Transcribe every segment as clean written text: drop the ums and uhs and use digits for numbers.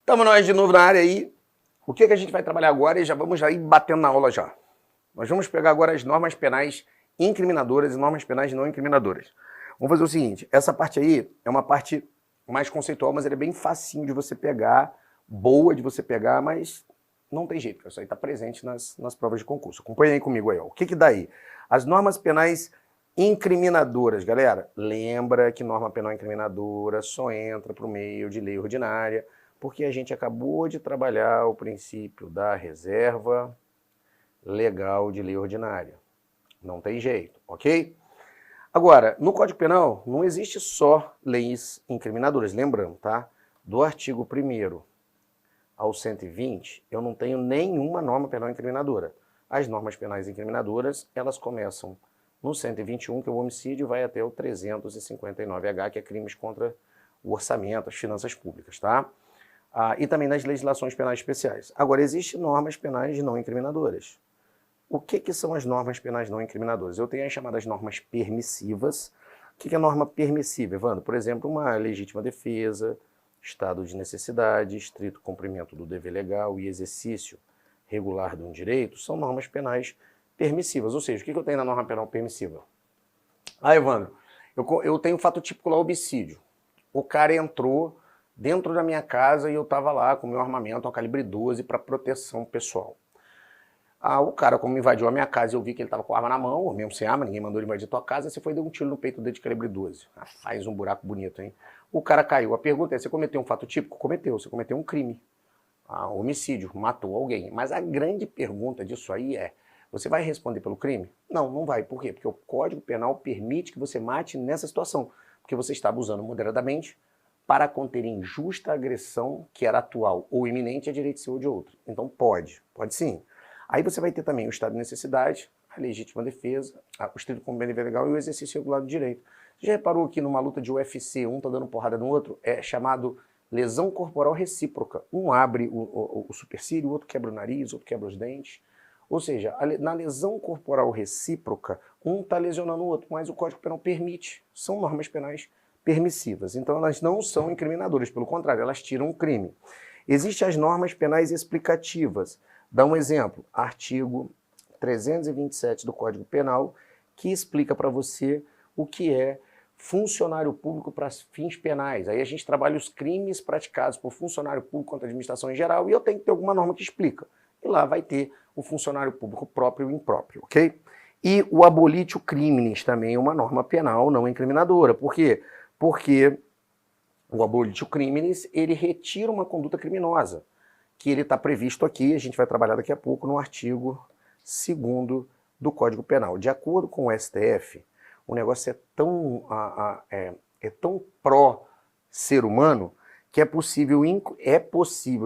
Estamos nós de novo na área aí. O que a gente vai trabalhar agora e já vamos ir batendo na aula já. Nós vamos pegar agora as normas penais incriminadoras e normas penais não incriminadoras. Vamos fazer o seguinte, essa parte aí é uma parte mais conceitual, mas ela é bem facinho de você pegar, boa de você pegar, mas não tem jeito, isso aí está presente nas provas de concurso. Acompanha aí comigo aí, ó. O que dá aí? As normas penais incriminadoras, galera, lembra que norma penal incriminadora só entra por meio de lei ordinária, porque a gente acabou de trabalhar o princípio da reserva legal de lei ordinária. Não tem jeito, ok? Agora, no Código Penal não existe só leis incriminadoras, lembrando, tá? Do artigo 1º ao 120, eu não tenho nenhuma norma penal incriminadora. As normas penais incriminadoras, elas começam no 121, que é o homicídio, vai até o 359H, que é crimes contra o orçamento, as finanças públicas, tá? E também nas legislações penais especiais. Agora, existem normas penais não incriminadoras. O que são as normas penais não incriminadoras? Eu tenho as chamadas normas permissivas. O que é norma permissiva, Evandro? Por exemplo, uma legítima defesa, estado de necessidade, estrito cumprimento do dever legal e exercício regular de um direito, são normas penais permissivas. Ou seja, o que eu tenho na norma penal permissiva? Evandro, eu tenho o fato típico lá, homicídio. O cara entrou dentro da minha casa e eu estava lá com o meu armamento, um calibre 12 para proteção pessoal. O cara, como invadiu a minha casa e eu vi que ele estava com a arma na mão, ou mesmo sem arma, ninguém mandou ele invadir a tua casa, você foi e deu um tiro no peito dele de calibre 12. Faz um buraco bonito, hein? O cara caiu. A pergunta é, você cometeu um fato típico? Cometeu. Você cometeu um crime. Homicídio, matou alguém. Mas a grande pergunta disso aí é, você vai responder pelo crime? Não, não vai. Por quê? Porque o Código Penal permite que você mate nessa situação. Porque você está abusando moderadamente para conter injusta agressão que era atual ou iminente a direito seu ou de outro. Então pode sim. Aí você vai ter também o estado de necessidade, a legítima defesa, o estrito cumprimento do dever legal e o exercício regular do direito. Você já reparou que numa luta de UFC, um tá dando porrada no outro, é chamado lesão corporal recíproca. Um abre o supercílio, o outro quebra o nariz, o outro quebra os dentes. Ou seja, na lesão corporal recíproca, um tá lesionando o outro, mas o Código Penal permite. São normas penais permissivas. Então elas não são incriminadoras, pelo contrário, elas tiram o crime. Existem as normas penais explicativas. Dá um exemplo, artigo 327 do Código Penal, que explica para você o que é funcionário público para fins penais. Aí a gente trabalha os crimes praticados por funcionário público contra a administração em geral e eu tenho que ter alguma norma que explica. E lá vai ter o funcionário público próprio e impróprio, ok? E o abolitio criminis também é uma norma penal não incriminadora. Por quê? Porque o abolitio criminis, ele retira uma conduta criminosa, que ele está previsto aqui, a gente vai trabalhar daqui a pouco, no artigo 2º do Código Penal. De acordo com o STF, o negócio é tão pró-ser humano que é possível,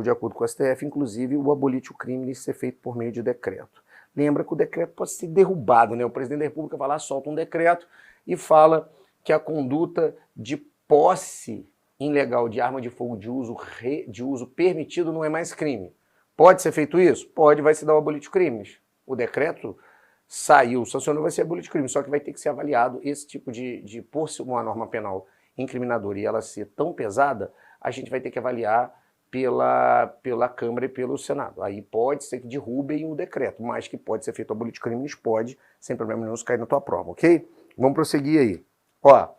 de acordo com o STF, inclusive, o abolitio criminis ser feito por meio de decreto. Lembra que o decreto pode ser derrubado, né? O presidente da República vai lá, solta um decreto e fala que a conduta de posse ilegal de arma de fogo de uso permitido não é mais crime. Pode ser feito isso? Pode, vai se dar o abolitio criminis. O decreto saiu, sancionou, vai ser abolitio criminis, só que vai ter que ser avaliado esse tipo por ser uma norma penal incriminadora e ela ser tão pesada, a gente vai ter que avaliar pela Câmara e pelo Senado. Aí pode ser que derrubem o decreto, mas que pode ser feito abolitio criminis, pode, sem problema nenhum, cair na tua prova, ok? Vamos prosseguir aí. Ó,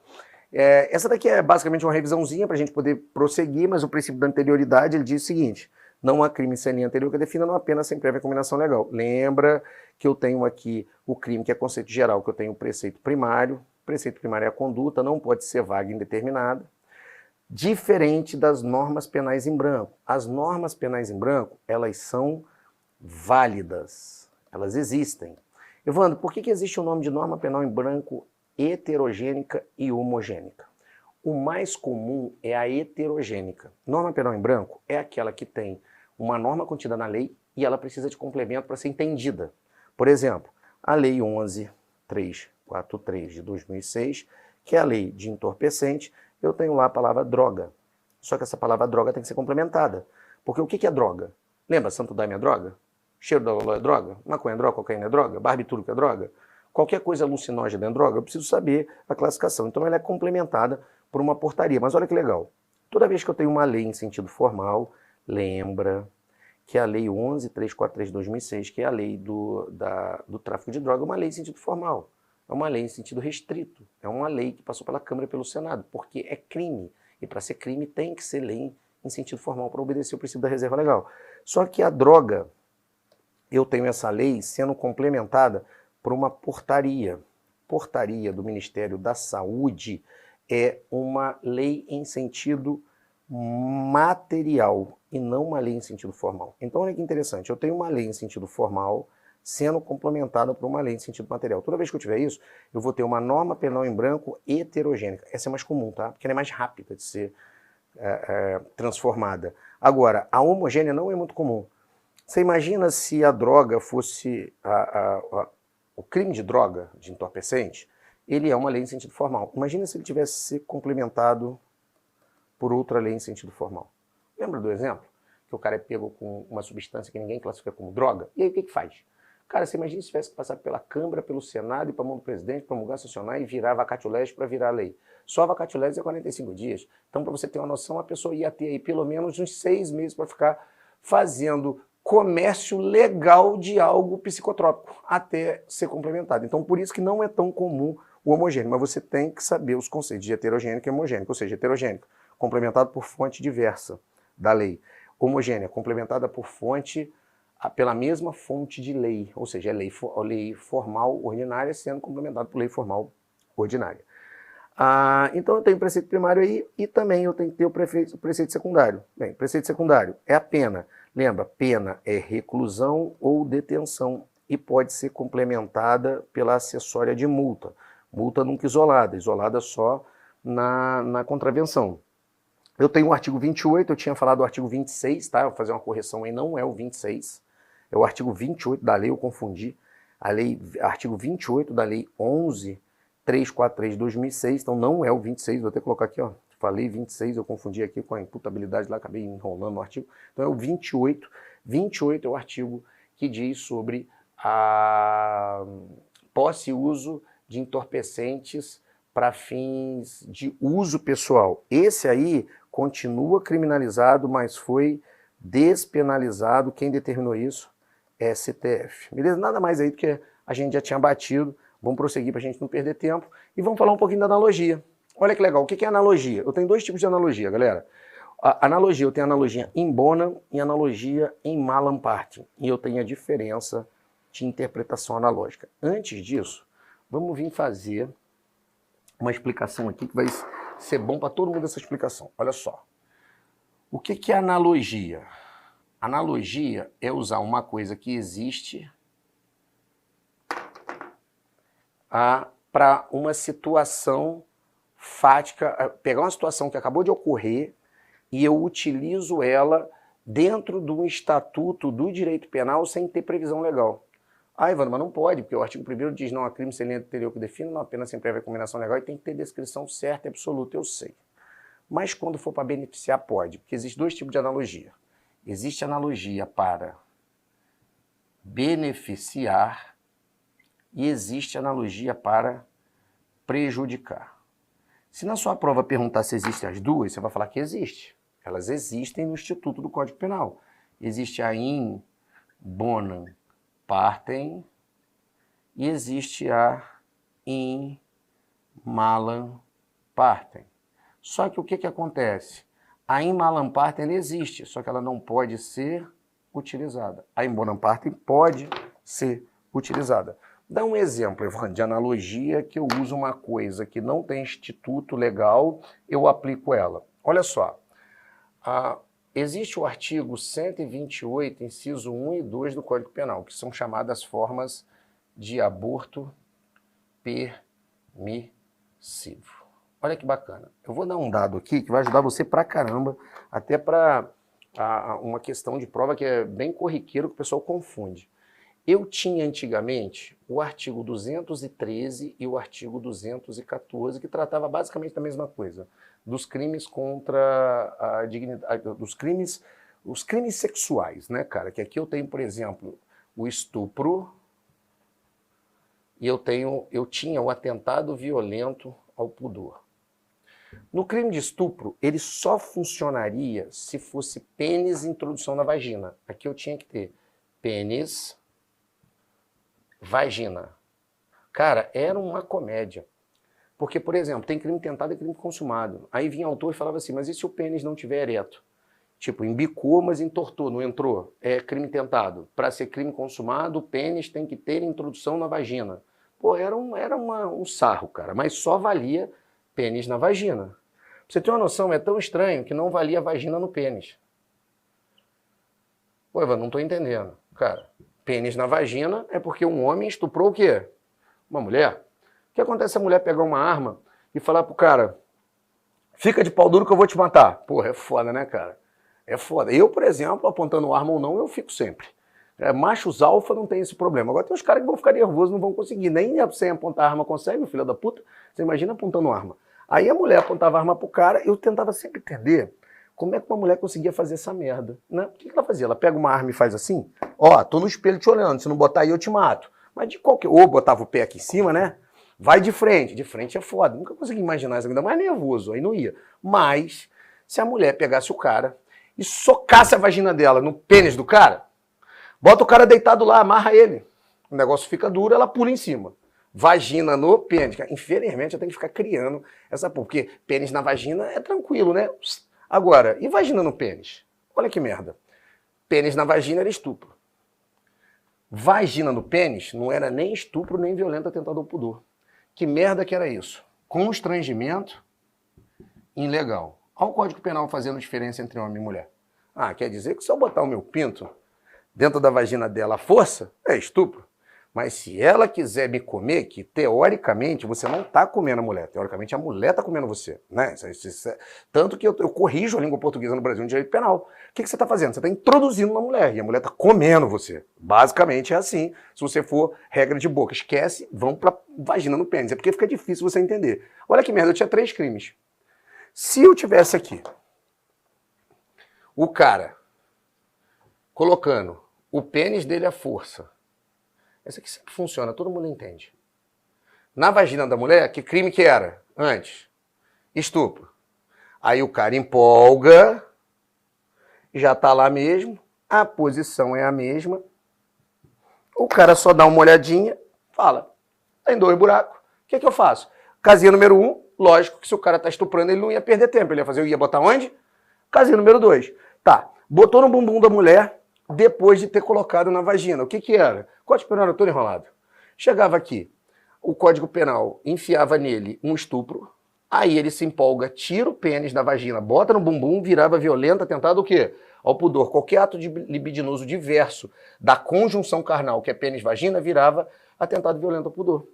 essa daqui é basicamente uma revisãozinha para a gente poder prosseguir, mas o princípio da anterioridade, ele diz o seguinte, não há crime sem lei anterior que defina, não apenas sem prévia combinação legal. Lembra que eu tenho aqui o crime, que é conceito geral, que eu tenho o preceito primário é a conduta, não pode ser vaga e indeterminada, diferente das normas penais em branco. As normas penais em branco, elas são válidas, elas existem. Evandro, por que existe o nome de norma penal em branco heterogênica e homogênica? O mais comum é a heterogênica. Norma penal em branco é aquela que tem uma norma contida na lei e ela precisa de complemento para ser entendida. Por exemplo, a Lei 11.343 de 2006, que é a lei de entorpecente, eu tenho lá a palavra droga. Só que essa palavra droga tem que ser complementada. Porque o que é droga? Lembra, santo daime é droga? Cheiro da loló é droga? Maconha é droga? Cocaína é droga? Barbitúrico é droga? Qualquer coisa alucinógena é droga, eu preciso saber a classificação. Então ela é complementada por uma portaria. Mas olha que legal. Toda vez que eu tenho uma lei em sentido formal, lembra que a Lei 11.343 de 2006, que é a lei do tráfico de droga, é uma lei em sentido formal, é uma lei em sentido restrito, é uma lei que passou pela Câmara e pelo Senado, porque é crime, e para ser crime tem que ser lei em sentido formal para obedecer o princípio da reserva legal. Só que a droga, eu tenho essa lei sendo complementada por uma portaria. Portaria do Ministério da Saúde é uma lei em sentido material e não uma lei em sentido formal. Então, olha que interessante, eu tenho uma lei em sentido formal sendo complementada por uma lei em sentido material. Toda vez que eu tiver isso, eu vou ter uma norma penal em branco heterogênea. Essa é mais comum, tá? Porque ela é mais rápida de ser transformada. Agora, a homogênea não é muito comum. Você imagina se a droga fosse o crime de droga, de entorpecente, ele é uma lei em sentido formal. Imagina se ele tivesse ser complementado por outra lei em sentido formal. Lembra do exemplo? Que o cara é pego com uma substância que ninguém classifica como droga? E aí o que faz? Cara, você imagina se tivesse que passar pela Câmara, pelo Senado e para a mão do presidente, promulgar, sancionar e virar vacatio-legis para virar lei. Só a vacatio-legis é 45 dias. Então, para você ter uma noção, a pessoa ia ter aí pelo menos uns 6 meses para ficar fazendo comércio legal de algo psicotrópico, até ser complementado. Então, por isso que não é tão comum o homogêneo, mas você tem que saber os conceitos de heterogênico e homogênico, ou seja, heterogênico, complementado por fonte diversa da lei. Homogênea, complementada por fonte, pela mesma fonte de lei, ou seja, é lei formal ordinária sendo complementada por lei formal ordinária. Então eu tenho o preceito primário aí e também eu tenho que ter o preceito secundário. Bem, preceito secundário é a pena. Lembra, pena é reclusão ou detenção e pode ser complementada pela acessória de multa. Multa nunca isolada, isolada só na contravenção. Eu tenho o artigo 28, eu tinha falado do artigo 26, tá? Vou fazer uma correção aí, não é o 26, é o artigo 28 da lei, eu confundi. Artigo 28 da lei 11.343 de 2006, então não é o 26, vou até colocar aqui, ó. Falei 26, eu confundi aqui com a imputabilidade lá, acabei enrolando no artigo. Então é o 28. 28 é o artigo que diz sobre a posse e uso de entorpecentes para fins de uso pessoal. Esse aí continua criminalizado, mas foi despenalizado. Quem determinou isso é STF. Beleza? Nada mais aí do que a gente já tinha batido. Vamos prosseguir para a gente não perder tempo. E vamos falar um pouquinho da analogia. Olha que legal. O que é analogia? Eu tenho 2 tipos de analogia, galera. A analogia, eu tenho analogia in bonum e analogia in malam partem. E eu tenho a diferença de interpretação analógica. Antes disso, vamos vir fazer uma explicação aqui que vai ser bom para todo mundo essa explicação. Olha só. O que é analogia? Analogia é usar uma coisa que existe para uma situação fática, pegar uma situação que acabou de ocorrer e eu utilizo ela dentro de um estatuto do direito penal sem ter previsão legal. Ivana, mas não pode, porque o artigo 1º diz não há crime sem lei anterior que define, não apenas sem prévia combinação legal e tem que ter descrição certa e absoluta, eu sei. Mas quando for para beneficiar, pode, porque existem 2 tipos de analogia. Existe analogia para beneficiar e existe analogia para prejudicar. Se na sua prova perguntar se existem as duas, você vai falar que existe. Elas existem no Instituto do Código Penal. Existe a in bonum partem e existe a in malam partem. Só que o que acontece? A in malam partem existe, só que ela não pode ser utilizada. A in bonum partem pode ser utilizada. Dá um exemplo, Evandro, de analogia que eu uso uma coisa que não tem instituto legal, eu aplico ela. Olha só, existe o artigo 128, inciso 1 e 2 do Código Penal, que são chamadas formas de aborto permissivo. Olha que bacana. Eu vou dar um dado aqui que vai ajudar você pra caramba, até para uma questão de prova que é bem corriqueiro, que o pessoal confunde. Eu tinha antigamente o artigo 213 e o artigo 214, que tratava basicamente da mesma coisa, dos crimes contra a dignidade, os crimes sexuais, né, cara? Que aqui eu tenho, por exemplo, o estupro e eu tinha o atentado violento ao pudor. No crime de estupro, ele só funcionaria se fosse pênis e introdução na vagina. Aqui eu tinha que ter pênis, vagina. Cara, era uma comédia. Porque, por exemplo, tem crime tentado e crime consumado. Aí vinha autor e falava assim, mas e se o pênis não tiver ereto? Tipo, embicou, mas entortou, não entrou. É crime tentado. Para ser crime consumado, o pênis tem que ter introdução na vagina. Pô, era um sarro, cara. Mas só valia pênis na vagina. Pra você ter uma noção, é tão estranho que não valia vagina no pênis. Pô, Ivan, não tô entendendo. Cara, pênis na vagina é porque um homem estuprou o quê? Uma mulher. O que acontece se a mulher pegar uma arma e falar pro cara, fica de pau duro que eu vou te matar? Porra, é foda, né, cara? É foda. Eu, por exemplo, apontando arma ou não, eu fico sempre. Machos alfa não tem esse problema. Agora tem uns caras que vão ficar nervosos, não vão conseguir. Nem sem apontar arma consegue, filho da puta. Você imagina apontando arma. Aí a mulher apontava arma pro cara, eu tentava sempre entender como é que uma mulher conseguia fazer essa merda. Né? O que ela fazia? Ela pega uma arma e faz assim, ó, tô no espelho te olhando, se não botar aí eu te mato. Mas de qualquer... Ou botava o pé aqui em cima, né? Vai de frente é foda. Nunca consegui imaginar isso, ainda mais nervoso, aí não ia. Mas, se a mulher pegasse o cara e socasse a vagina dela no pênis do cara, bota o cara deitado lá, amarra ele. O negócio fica duro, ela pula em cima. Vagina no pênis. Infelizmente, eu tenho que ficar criando essa porra, porque pênis na vagina é tranquilo, né? Agora, e vagina no pênis? Olha que merda. Pênis na vagina era estupro. Vagina no pênis não era nem estupro, nem violento atentado ao pudor. Que merda que era isso? Constrangimento ilegal. Olha o Código Penal fazendo diferença entre homem e mulher. Ah, quer dizer que se eu botar o meu pinto dentro da vagina dela à força, é estupro. Mas se ela quiser me comer, que teoricamente você não está comendo a mulher, teoricamente a mulher está comendo você. Né? Tanto que eu corrijo a língua portuguesa no Brasil no direito penal. O que você está fazendo? Você está introduzindo uma mulher e a mulher está comendo você. Basicamente é assim, se você for regra de boca. Esquece, vão para vagina no pênis. É porque fica difícil você entender. Olha que merda, eu tinha 3 crimes. Se eu tivesse aqui o cara colocando o pênis dele à força, essa aqui sempre funciona, todo mundo entende. Na vagina da mulher, que crime que era antes? Estupro. Aí o cara empolga, já tá lá mesmo, a posição é a mesma, o cara só dá uma olhadinha, fala, tem 2 buracos, o que eu faço? Casinha número 1, lógico que se o cara tá estuprando, ele não ia perder tempo, ele ia fazer, eu ia botar onde? Casinha número 2. Tá, botou no bumbum da mulher, depois de ter colocado na vagina. O que era? Código Penal era todo enrolado. Chegava aqui, o Código Penal enfiava nele um estupro, aí ele se empolga, tira o pênis da vagina, bota no bumbum, virava violento, atentado ao quê? Ao pudor. Qualquer ato de libidinoso diverso da conjunção carnal, que é pênis-vagina, virava atentado violento ao pudor.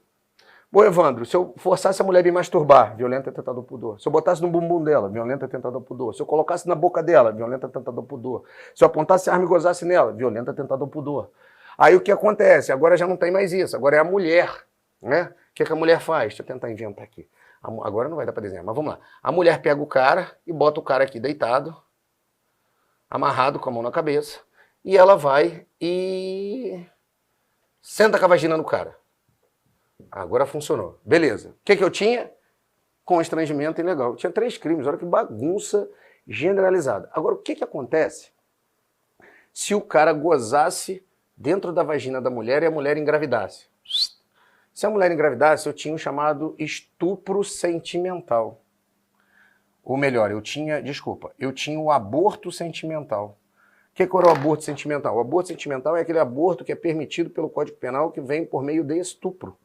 Ô, Evandro, se eu forçasse a mulher a me masturbar, violento atentado ao pudor. Se eu botasse no bumbum dela, violento atentado ao pudor. Se eu colocasse na boca dela, violento atentado ao pudor. Se eu apontasse a arma e gozasse nela, violento atentado ao pudor. Aí o que acontece? Agora já não tem mais isso, agora é a mulher, né? O que a mulher faz? Deixa eu tentar inventar aqui. Agora não vai dar para desenhar, mas vamos lá. A mulher pega o cara e bota o cara aqui deitado, amarrado com a mão na cabeça, e ela vai e senta com a vagina no cara. Agora funcionou. Beleza. O que eu tinha? Constrangimento ilegal. Eu tinha 3 crimes. Olha que bagunça generalizada. Agora, o que acontece se o cara gozasse dentro da vagina da mulher e a mulher engravidasse? Se a mulher engravidasse, eu tinha um chamado estupro sentimental. Ou melhor, eu tinha o aborto sentimental. O que era o aborto sentimental? O aborto sentimental é aquele aborto que é permitido pelo Código Penal que vem por meio de estupro.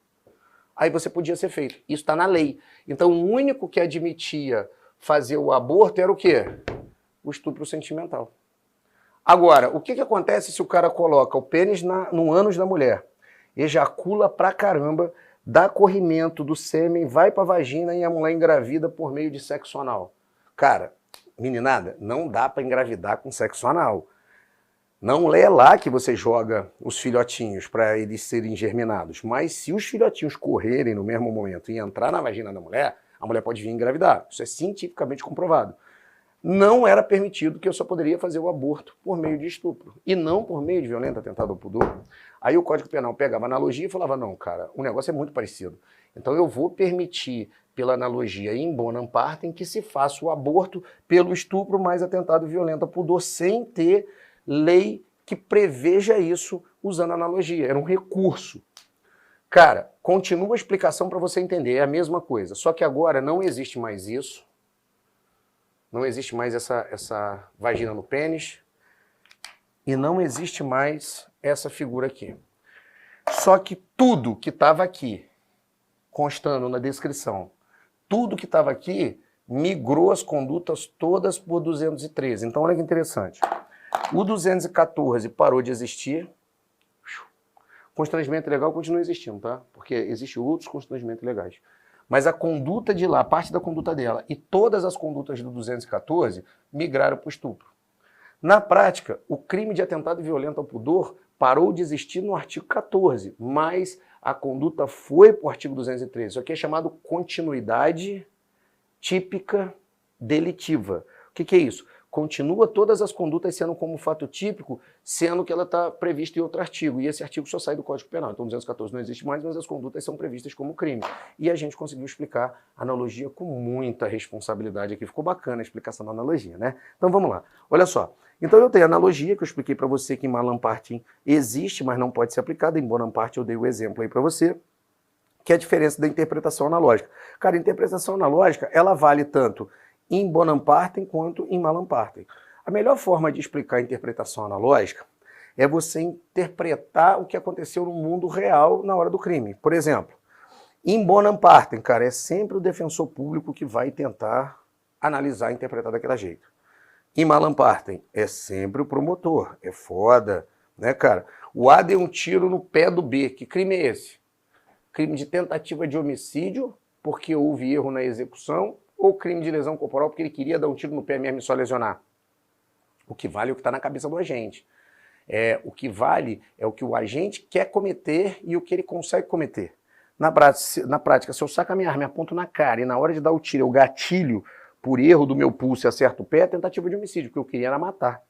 Aí você podia ser feito. Isso está na lei. Então o único que admitia fazer o aborto era o quê? O estupro sentimental. Agora, o que acontece se o cara coloca o pênis no ânus da mulher, ejacula pra caramba, dá corrimento do sêmen, vai pra vagina e a mulher engravida por meio de sexo anal? Cara, meninada, não dá pra engravidar com sexo anal. Não é lá que você joga os filhotinhos para eles serem germinados. Mas se os filhotinhos correrem no mesmo momento e entrar na vagina da mulher, a mulher pode vir engravidar. Isso é cientificamente comprovado. Não era permitido, que eu só poderia fazer o aborto por meio de estupro. E não por meio de violento atentado ao pudor. Aí o Código Penal pegava a analogia e falava, não, cara, o negócio é muito parecido. Então eu vou permitir pela analogia em bonum partem, que se faça o aborto pelo estupro mais atentado violento ao pudor, sem ter lei que preveja isso usando analogia. Era um recurso. Cara, continua a explicação para você entender, é a mesma coisa. Só que agora não existe mais isso. Não existe mais essa vagina no pênis. E não existe mais essa figura aqui. Só que tudo que estava aqui, constando na descrição, tudo que estava aqui migrou as condutas todas por 213. Então olha que interessante. O 214 parou de existir. Constrangimento legal continua existindo, tá? Porque existem outros constrangimentos legais. Mas a conduta de lá, parte da conduta dela e todas as condutas do 214 migraram para o estupro. Na prática, o crime de atentado violento ao pudor parou de existir no artigo 14, mas a conduta foi para o artigo 213. Isso aqui é chamado continuidade típica delitiva. O que é isso? Continua todas as condutas sendo como fato típico, sendo que ela está prevista em outro artigo, e esse artigo só sai do Código Penal. Então 214 não existe mais, mas as condutas são previstas como crime. E a gente conseguiu explicar a analogia com muita responsabilidade aqui. Ficou bacana a explicação da analogia, né? Então vamos lá. Olha só. Então eu tenho a analogia que eu expliquei para você que em malum partem existe, mas não pode ser aplicada. Em bonum partem eu dei o exemplo aí para você, que é a diferença da interpretação analógica. Cara, a interpretação analógica, ela vale tanto em bonum partem quanto em malum partem. A melhor forma de explicar a interpretação analógica é você interpretar o que aconteceu no mundo real na hora do crime. Por exemplo, em bonum partem, cara, é sempre o defensor público que vai tentar analisar e interpretar daquele jeito. Em malum partem, é sempre o promotor. É foda, né, cara? O A deu um tiro no pé do B. Que crime é esse? Crime de tentativa de homicídio, porque houve erro na execução, ou crime de lesão corporal porque ele queria dar um tiro no pé mesmo e só lesionar? O que vale é o que está na cabeça do agente. O que vale é o que o agente quer cometer e o que ele consegue cometer. Na prática, se eu saco a minha arma e aponto na cara e na hora de dar o tiro eu gatilho por erro do meu pulso e acerto o pé, é tentativa de homicídio, porque eu queria era matar.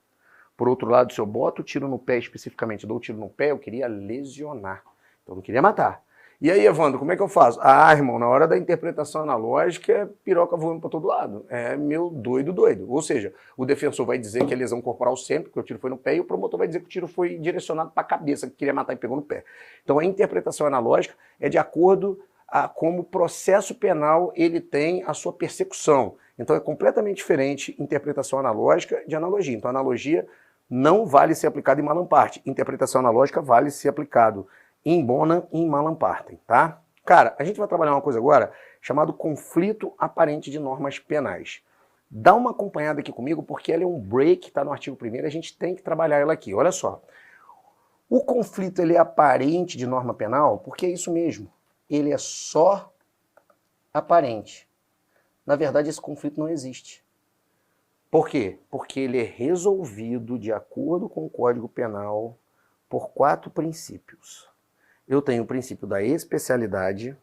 Por outro lado, se eu boto o tiro no pé especificamente, dou o tiro no pé, eu queria lesionar. Então eu não queria matar. E aí, Evandro, como é que eu faço? Ah, irmão, na hora da interpretação analógica é piroca voando para todo lado. É meu doido. Ou seja, o defensor vai dizer que é lesão corporal sempre, porque o tiro foi no pé, e o promotor vai dizer que o tiro foi direcionado para a cabeça, que queria matar e pegou no pé. Então a interpretação analógica é de acordo a como o processo penal ele tem a sua persecução. Então é completamente diferente interpretação analógica de analogia. Então a analogia não vale ser aplicada em malum partem. Interpretação analógica vale ser aplicado em bonum e em malum partem, tá? Cara, a gente vai trabalhar uma coisa agora chamado conflito aparente de normas penais. Dá uma acompanhada aqui comigo, porque ela é um break, está no artigo 1º, a gente tem que trabalhar ela aqui. Olha só. O conflito ele é aparente de norma penal, porque é isso mesmo. Ele é só aparente. Na verdade, esse conflito não existe. Por quê? Porque ele é resolvido de acordo com o Código Penal por 4 princípios. Eu tenho o princípio da especialidade,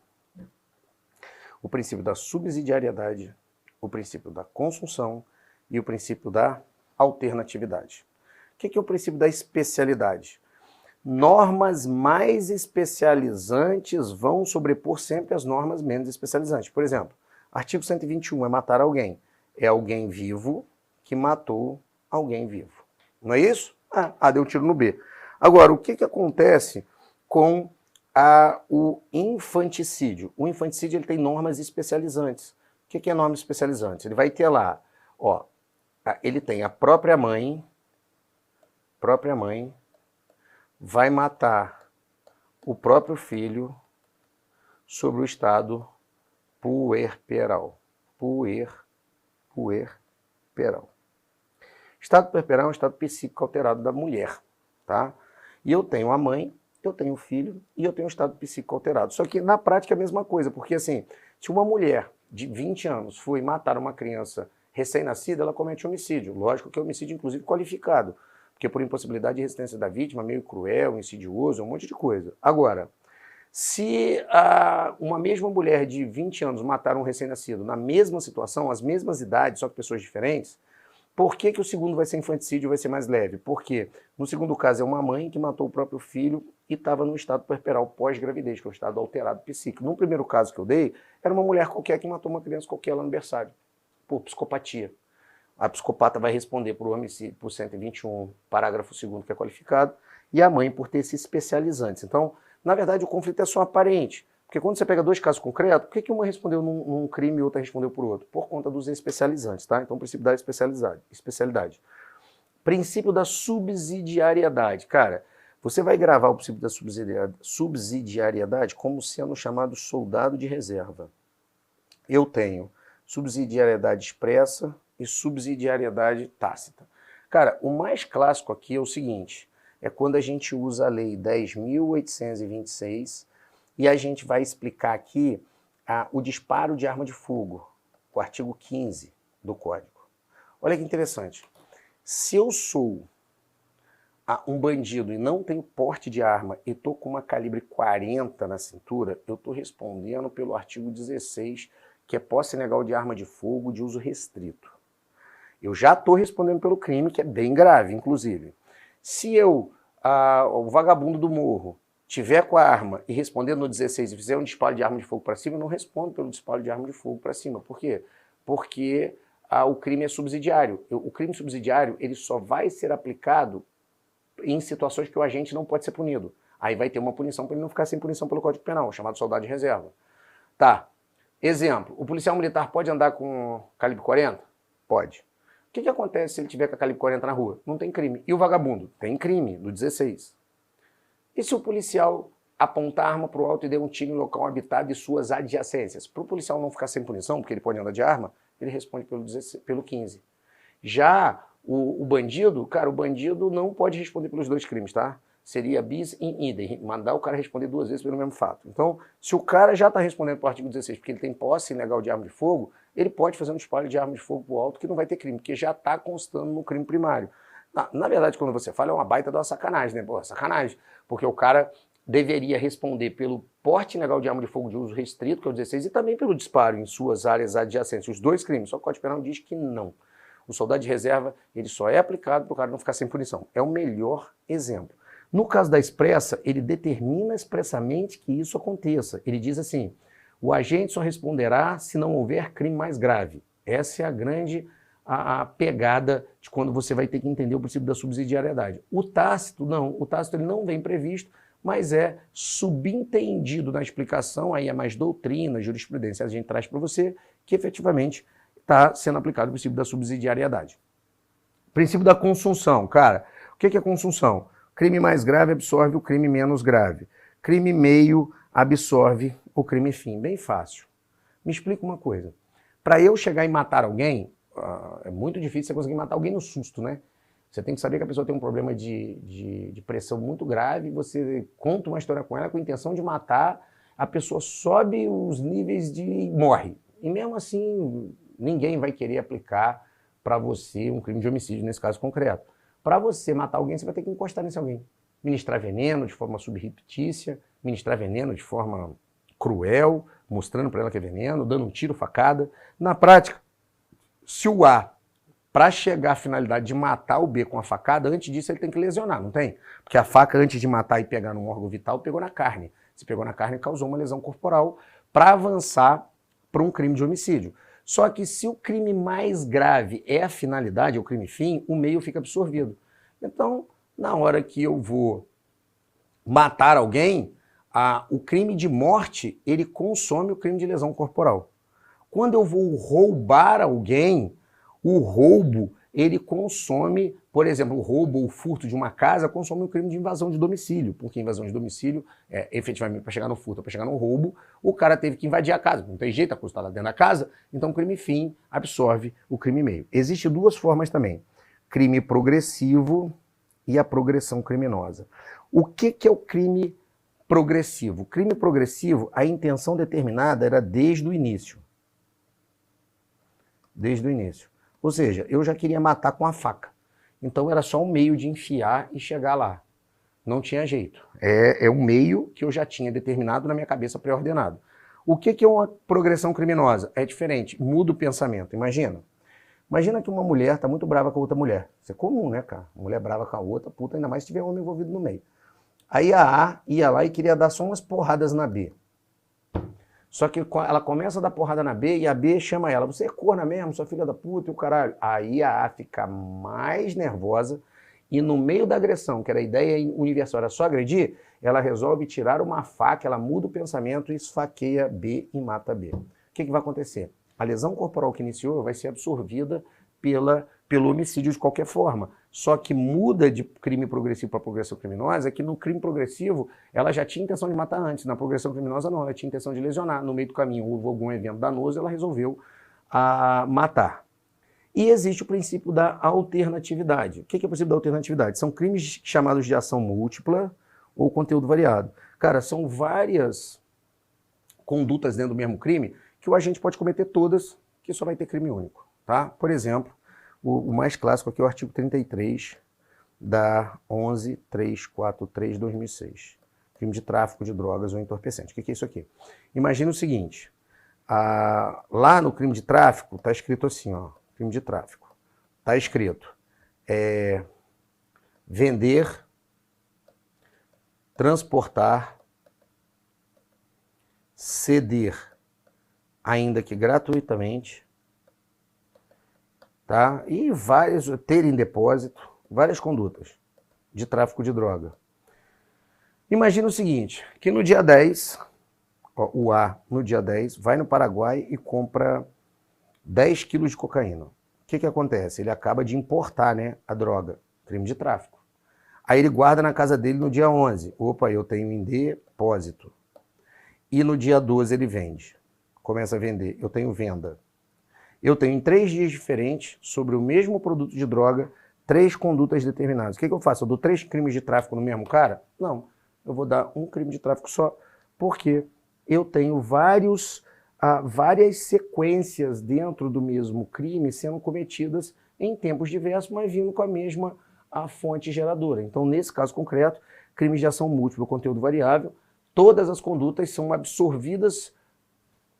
o princípio da subsidiariedade, o princípio da consunção e o princípio da alternatividade. O que é o princípio da especialidade? Normas mais especializantes vão sobrepor sempre as normas menos especializantes. Por exemplo, artigo 121 é matar alguém. É alguém vivo que matou alguém vivo. Não é isso? Deu um tiro no B. Agora, o que acontece com o infanticídio? O infanticídio ele tem normas especializantes. O que é norma especializante? Ele vai ter lá, ó, ele tem a própria mãe vai matar o próprio filho sobre o estado puerperal. Puerperal. Estado puerperal é um estado psíquico alterado da mulher, tá? E eu tenho a mãe, eu tenho o filho e eu tenho um estado psíquico alterado. Só que na prática é a mesma coisa, porque assim, se uma mulher de 20 anos foi matar uma criança recém-nascida, ela comete homicídio. Lógico que é homicídio, inclusive, qualificado, porque por impossibilidade de resistência da vítima, meio cruel, insidioso, um monte de coisa. Agora, se uma mesma mulher de 20 anos matar um recém-nascido na mesma situação, as mesmas idades, só que pessoas diferentes, por que o segundo vai ser infanticídio e vai ser mais leve? Porque no segundo caso é uma mãe que matou o próprio filho e estava no estado puerperal pós-gravidez, que é o estado alterado psíquico. No primeiro caso que eu dei, era uma mulher qualquer que matou uma criança qualquer lá no berçário, por psicopatia. A psicopata vai responder por homicídio, por 121, parágrafo 2º, que é qualificado, e a mãe por ter esses especializantes. Então, na verdade, o conflito é só aparente. Porque quando você pega dois casos concretos, por que uma respondeu num crime e outra respondeu por outro? Por conta dos especializantes, tá? Então, princípio da especialidade. Princípio da subsidiariedade. Cara, você vai gravar o princípio da subsidiariedade como sendo chamado soldado de reserva. Eu tenho subsidiariedade expressa e subsidiariedade tácita. Cara, o mais clássico aqui é o seguinte, é quando a gente usa a lei 10.826 e a gente vai explicar aqui o disparo de arma de fogo, o artigo 15 do Código. Olha que interessante. Se eu sou um bandido e não tenho porte de arma e estou com uma calibre 40 na cintura, eu estou respondendo pelo artigo 16, que é posse ilegal de arma de fogo de uso restrito. Eu já estou respondendo pelo crime, que é bem grave, inclusive. Se eu, o vagabundo do morro, tiver com a arma e responder no 16 e fizer um disparo de arma de fogo para cima, eu não respondo pelo disparo de arma de fogo para cima. Por quê? Porque o crime é subsidiário. O crime subsidiário ele só vai ser aplicado em situações que o agente não pode ser punido. Aí vai ter uma punição para ele não ficar sem punição pelo Código Penal, chamado soldado de reserva. Tá. Exemplo, o policial militar pode andar com calibre 40? Pode. O que acontece se ele tiver com a calibre 40 na rua? Não tem crime. E o vagabundo? Tem crime, no 16. E se o policial apontar a arma para o alto e der um tiro em local habitado e suas adjacências? Para o policial não ficar sem punição, porque ele pode andar de arma, ele responde pelo 15. Já o bandido, cara, o bandido não pode responder pelos dois crimes, tá? Seria bis in idem, mandar o cara responder duas vezes pelo mesmo fato. Então, se o cara já está respondendo pelo artigo 16 porque ele tem posse ilegal de arma de fogo, ele pode fazer um disparo de arma de fogo para o alto que não vai ter crime, porque já está constando no crime primário. Na verdade, quando você fala, é uma baita de uma sacanagem, né? Pô, sacanagem, porque o cara deveria responder pelo porte ilegal de arma de fogo de uso restrito, que é o 16, e também pelo disparo em suas áreas adjacentes, os dois crimes, só que o Código Penal diz que não. O soldado de reserva, ele só é aplicado para o cara não ficar sem punição. É o melhor exemplo. No caso da expressa, ele determina expressamente que isso aconteça. Ele diz assim, o agente só responderá se não houver crime mais grave. Essa é a grande pegada de quando você vai ter que entender o princípio da subsidiariedade. O tácito, não. O tácito ele não vem previsto, mas é subentendido na explicação, aí é mais doutrina, jurisprudência, a gente traz para você, que efetivamente está sendo aplicado o princípio da subsidiariedade. Princípio da consunção. Cara, o que é consunção? Crime mais grave absorve o crime menos grave. Crime meio absorve o crime fim. Bem fácil. Me explica uma coisa. Para eu chegar e matar alguém, é muito difícil você conseguir matar alguém no susto, né? Você tem que saber que a pessoa tem um problema de pressão muito grave, você conta uma história com ela com a intenção de matar, a pessoa sobe os níveis e morre. E mesmo assim, ninguém vai querer aplicar para você um crime de homicídio nesse caso concreto. Para você matar alguém, você vai ter que encostar nesse alguém. Ministrar veneno de forma subreptícia, ministrar veneno de forma cruel, mostrando para ela que é veneno, dando um tiro, facada. Na prática, se o A, para chegar à finalidade de matar o B com a facada, antes disso ele tem que lesionar, não tem? Porque a faca, antes de matar e pegar num órgão vital, pegou na carne. Se pegou na carne, causou uma lesão corporal para avançar para um crime de homicídio. Só que se o crime mais grave é a finalidade, é o crime fim, o meio fica absorvido. Então, na hora que eu vou matar alguém, o crime de morte, ele consome o crime de lesão corporal. Quando eu vou roubar alguém, o roubo, ele consome, por exemplo, o roubo ou o furto de uma casa consome o crime de invasão de domicílio, porque invasão de domicílio, efetivamente, para chegar no furto, para chegar no roubo, o cara teve que invadir a casa, não tem jeito, a coisa está lá dentro da casa, então o crime fim absorve o crime meio. Existem duas formas também, crime progressivo e a progressão criminosa. O que é o crime progressivo? O crime progressivo, a intenção determinada era desde o início. Desde o início. Ou seja, eu já queria matar com a faca. Então era só um meio de enfiar e chegar lá. Não tinha jeito. É um meio que eu já tinha determinado na minha cabeça pré-ordenado. O que é uma progressão criminosa? É diferente, muda o pensamento. Imagina que uma mulher está muito brava com a outra mulher. Isso é comum, né, cara? Mulher brava com a outra, puta, ainda mais se tiver homem envolvido no meio. Aí a A ia lá e queria dar só umas porradas na B. Só que ela começa a dar porrada na B e a B chama ela, você é corna mesmo, sua filha da puta e o caralho. Aí a A fica mais nervosa e no meio da agressão, que era a ideia universal, era só agredir, ela resolve tirar uma faca, ela muda o pensamento e esfaqueia B e mata B. O que vai acontecer? A lesão corporal que iniciou vai ser absorvida pelo homicídio de qualquer forma. Só que muda de crime progressivo para progressão criminosa é que no crime progressivo ela já tinha intenção de matar antes, na progressão criminosa não, ela tinha intenção de lesionar. No meio do caminho houve algum evento danoso, ela resolveu matar. E existe o princípio da alternatividade. O que é o princípio da alternatividade? São crimes chamados de ação múltipla ou conteúdo variado. Cara, são várias condutas dentro do mesmo crime que o agente pode cometer todas, que só vai ter crime único. Tá? Por exemplo, o mais clássico aqui é o artigo 33 da 11.343/2006. Crime de tráfico de drogas ou entorpecente. O que é isso aqui? Imagina o seguinte, lá no crime de tráfico está escrito assim, ó, crime de tráfico. Está escrito vender, transportar, ceder, ainda que gratuitamente, tá? E ter em depósito, várias condutas de tráfico de droga. Imagina o seguinte, que no dia 10, ó, o A no dia 10 vai no Paraguai e compra 10 quilos de cocaína. O que acontece? Ele acaba de importar, né, a droga, crime de tráfico. Aí ele guarda na casa dele no dia 11. Opa, eu tenho em depósito. E no dia 12 ele vende. Começa a vender. Eu tenho venda. Eu tenho em 3 dias diferentes, sobre o mesmo produto de droga, 3 condutas determinadas. O que eu faço? Eu dou 3 crimes de tráfico no mesmo cara? Não. Eu vou dar um crime de tráfico só, porque eu tenho várias sequências dentro do mesmo crime sendo cometidas em tempos diversos, mas vindo com a mesma fonte geradora. Então, nesse caso concreto, crimes de ação múltipla, conteúdo variável, todas as condutas são absorvidas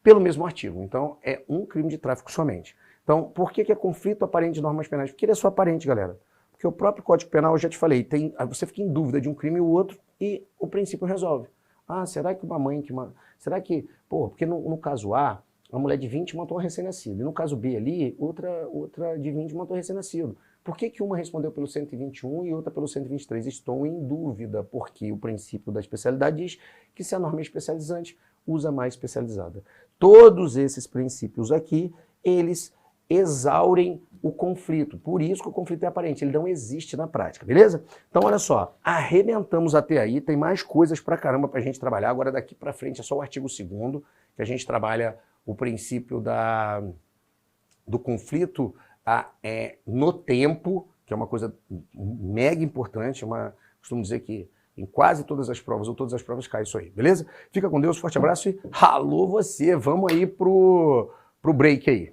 pelo mesmo artigo. Então, é um crime de tráfico somente. Então, por que é conflito aparente de normas penais? Porque ele é só aparente, galera. Porque o próprio Código Penal, eu já te falei, você fica em dúvida de um crime ou outro e o princípio resolve. Ah, será que uma mãe que... Será que... Pô, porque no caso A, uma mulher de 20 matou um recém-nascido. E no caso B ali, outra de 20 matou um recém-nascido. Por que uma respondeu pelo 121 e outra pelo 123? Estou em dúvida, porque o princípio da especialidade diz que se a norma é especializante, usa mais especializada. Todos esses princípios aqui, eles exaurem o conflito. Por isso que o conflito é aparente, ele não existe na prática, beleza? Então, olha só, arrebentamos até aí, tem mais coisas pra caramba pra gente trabalhar. Agora, daqui pra frente, é só o artigo 2º, que a gente trabalha o princípio do conflito no tempo, que é uma coisa mega importante, costumo dizer que em quase todas as provas, ou todas as provas, cai isso aí, beleza? Fica com Deus, forte abraço e alô você, vamos aí pro break aí.